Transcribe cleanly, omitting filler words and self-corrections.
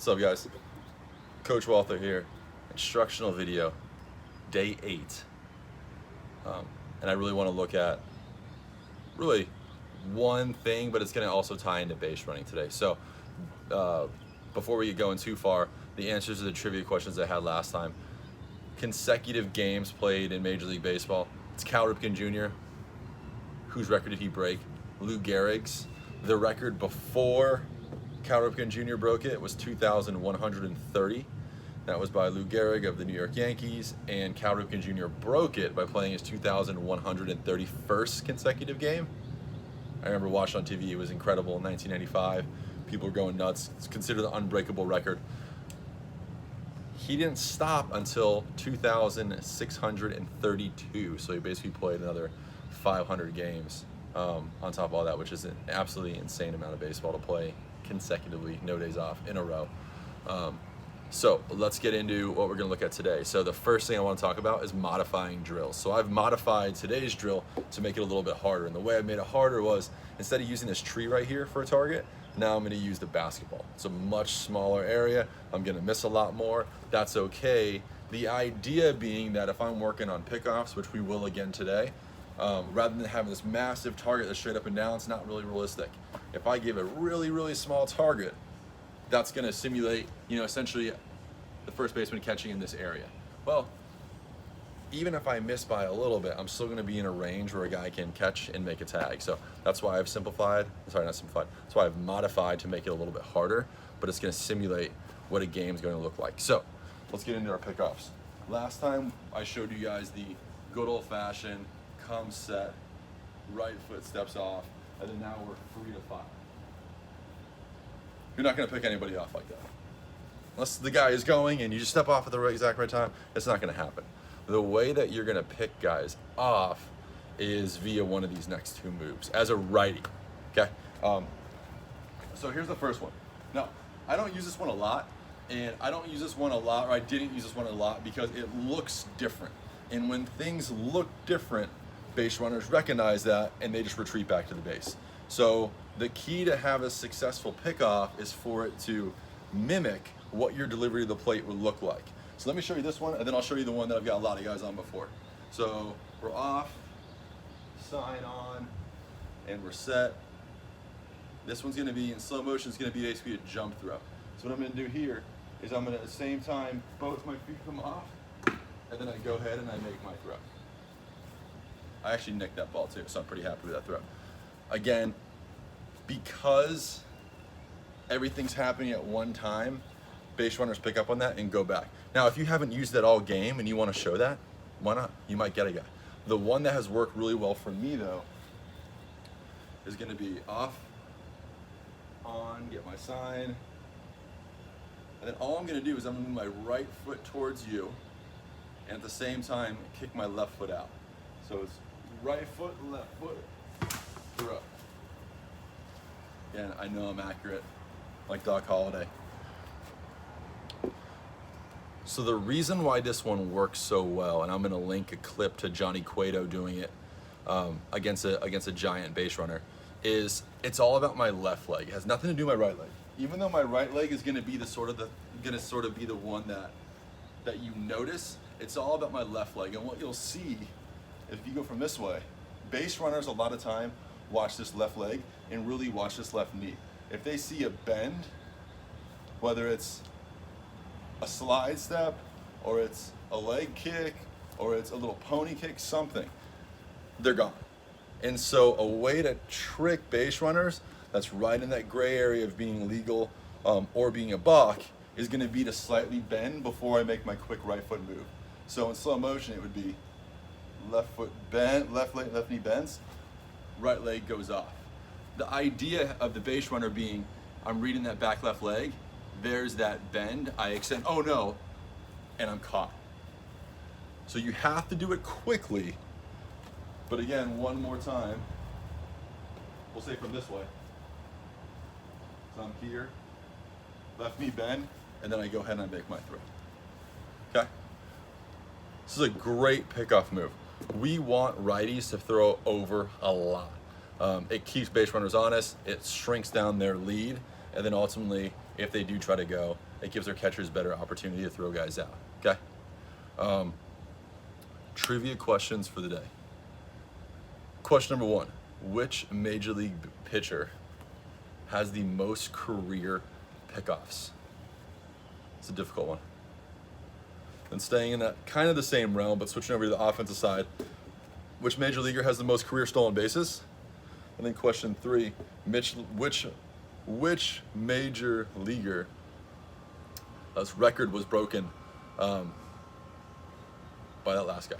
What's up, guys? Coach Walther here. Instructional video, day 8. And I really want to look at really one thing, but it's going to also tie into base running today. So before we get going too far, the answers to the trivia questions I had last time. Consecutive games played in Major League Baseball. It's Cal Ripken Jr. Whose record did he break? Lou Gehrig's. The record before Cal Ripken Jr. broke it was 2,130. That was by Lou Gehrig of the New York Yankees, and Cal Ripken Jr. broke it by playing his 2,131st consecutive game. I remember watching on TV, it was incredible in 1995. People were going nuts. It's considered the unbreakable record. He didn't stop until 2,632, so he basically played another 500 games on top of all that, which is an absolutely insane amount of baseball to play consecutively, no days off, in a row. So let's get into what we're going to look at today. So the first thing I want to talk about is modifying drills. So I've modified today's drill to make it a little bit harder. And the way I made it harder was, instead of using this tree right here for a target, now I'm going to use the basketball. It's a much smaller area. I'm going to miss a lot more. That's okay. The idea being that if I'm working on pickoffs, which we will again today, rather than having this massive target that's straight up and down, it's not really realistic. If I give a really, really small target, that's going to simulate, essentially the first baseman catching in this area. Well, even if I miss by a little bit, I'm still going to be in a range where a guy can catch and make a tag. So that's why I've simplified, sorry, not simplified, that's why I've modified to make it a little bit harder, but it's going to simulate what a game's going to look like. So let's get into our pickoffs. Last time I showed you guys the good old-fashioned come set, right foot steps off, and then now we're 3 to 5. You're not going to pick anybody off like that. Unless the guy is going and you just step off at the exact right time, it's not going to happen. The way that you're going to pick guys off is via one of these next two moves as a righty. Okay? So here's the first one. Now, I don't use this one a lot, and I don't use this one a lot, or I didn't use this one a lot because it looks different. And when things look different, base runners recognize that and they just retreat back to the base. So the key to have a successful pickoff is for it to mimic what your delivery of the plate would look like. So let me show you this one, and then I'll show you the one that I've got a lot of guys on before. So we're off, sign on, and we're set. This one's gonna be in slow motion, it's gonna be basically a jump throw. So what I'm gonna do here is I'm gonna at the same time, both my feet come off, and then I go ahead and I make my throw. I actually nicked that ball too, so I'm pretty happy with that throw. Again, because everything's happening at one time, base runners pick up on that and go back. Now, if you haven't used that all game and you want to show that, why not? You might get a guy. The one that has worked really well for me, though, is going to be off, on, get my sign, and then all I'm going to do is I'm going to move my right foot towards you, and at the same time, kick my left foot out. So it's right foot, left foot, throw. Again, I know I'm accurate, like Doc Holliday. So the reason why this one works so well, and I'm going to link a clip to Johnny Cueto doing it against a giant base runner, is it's all about my left leg. It has nothing to do with my right leg. Even though my right leg is going to be the one that you notice, it's all about my left leg. And what you'll see if you go from this way, base runners a lot of time watch this left leg and really watch this left knee. If they see a bend, whether it's a slide step, or it's a leg kick, or it's a little pony kick, something, they're gone. And so a way to trick base runners that's right in that gray area of being legal or being a balk is going to be to slightly bend before I make my quick right foot move. So in slow motion, it would be left foot bend, left knee bends, right leg goes off. The idea of the base runner being, I'm reading that back left leg, there's that bend, I extend, oh no, and I'm caught. So you have to do it quickly, but again, one more time, we'll say from this way. So I'm here, left knee bend, and then I go ahead and I make my throw. Okay? This is a great pickoff move. We want righties to throw over a lot. It keeps base runners honest, it shrinks down their lead, and then ultimately, if they do try to go, it gives their catchers better opportunity to throw guys out. Okay. Trivia questions for the day. Question number 1: which major league pitcher has the most career pickoffs? It's a difficult one. And staying in that kind of the same realm, but switching over to the offensive side, which major leaguer has the most career stolen bases? And then question 3: which major leaguer record was broken by that last guy?